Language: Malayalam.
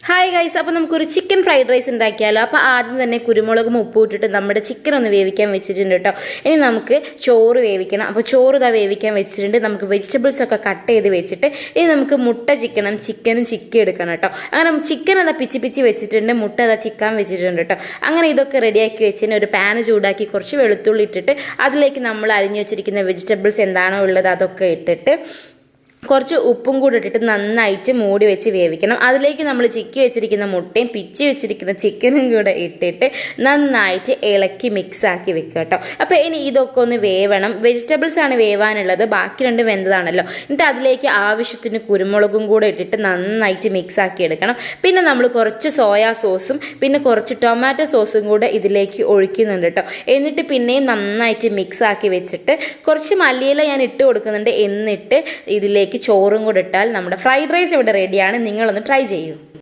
ഹായ് ഗൈസ്, അപ്പോൾ നമുക്കൊരു ചിക്കൻ ഫ്രൈഡ് റൈസ് ഉണ്ടാക്കിയാലോ. അപ്പോൾ ആദ്യം തന്നെ കുരുമുളകും ഉപ്പും ഇട്ടിട്ട് നമ്മുടെ ചിക്കൻ ഒന്ന് വേവിക്കാൻ വെച്ചിട്ടുണ്ട് കേട്ടോ. ഇനി നമുക്ക് ചോറ് വേവിക്കണം. അപ്പോൾ ചോറ് ഇതാ വേവിക്കാൻ വെച്ചിട്ടുണ്ട്. നമുക്ക് വെജിറ്റബിൾസ് ഒക്കെ കട്ട് ചെയ്ത് വെച്ചിട്ട് ഇനി നമുക്ക് മുട്ട ചിക്കനും ചിക്കൻ എടുക്കണം കേട്ടോ. അങ്ങനെ ചിക്കൻ അതാ പിച്ചി വെച്ചിട്ടുണ്ട്, മുട്ട അതാ ചിക്കാൻ വെച്ചിട്ടുണ്ട് കേട്ടോ. അങ്ങനെ ഇതൊക്കെ റെഡിയാക്കി വെച്ചിട്ട് ഒരു പാന് ചൂടാക്കി കുറച്ച് വെളുത്തുള്ളി ഇട്ടിട്ട് അതിലേക്ക് നമ്മൾ അരിഞ്ഞു വെച്ചിരിക്കുന്ന വെജിറ്റബിൾസ് എന്താണോ ഉള്ളത് അതൊക്കെ ഇട്ടിട്ട് കുറച്ച് ഉപ്പും കൂടി ഇട്ടിട്ട് നന്നായിട്ട് മൂടി വെച്ച് വേവിക്കണം. അതിലേക്ക് നമ്മൾ ചിക്കി വെച്ചിരിക്കുന്ന മുട്ടയും പിച്ചി വെച്ചിരിക്കുന്ന ചിക്കനും കൂടെ ഇട്ടിട്ട് നന്നായിട്ട് ഇളക്കി മിക്സ് ആക്കി വെക്കുക കേട്ടോ. അപ്പോൾ ഇനി ഇതൊക്കെ ഒന്ന് വേവണം. വെജിറ്റബിൾസ് ആണ് വേവാനുള്ളത്, ബാക്കി രണ്ട് വെന്തതാണല്ലോ. എന്നിട്ട് അതിലേക്ക് ആവശ്യത്തിന് കുരുമുളകും കൂടെ ഇട്ടിട്ട് നന്നായിട്ട് മിക്സ് ആക്കി എടുക്കണം. പിന്നെ നമ്മൾ കുറച്ച് സോയാ സോസും പിന്നെ കുറച്ച് ടൊമാറ്റോ സോസും കൂടെ ഇതിലേക്ക് ഒഴിക്കുന്നുണ്ട് കേട്ടോ. എന്നിട്ട് പിന്നെയും നന്നായിട്ട് മിക്സ് ആക്കി വെച്ചിട്ട് കുറച്ച് മല്ലിയില ഞാൻ ഇട്ട് കൊടുക്കുന്നുണ്ട്. എന്നിട്ട് ഇതിലേക്ക് ചോറും കൂടെ ഇട്ടാൽ നമ്മുടെ ഫ്രൈഡ് റൈസ് ഇവിടെ റെഡിയാണ്. നിങ്ങളൊന്ന് ട്രൈ ചെയ്യൂ.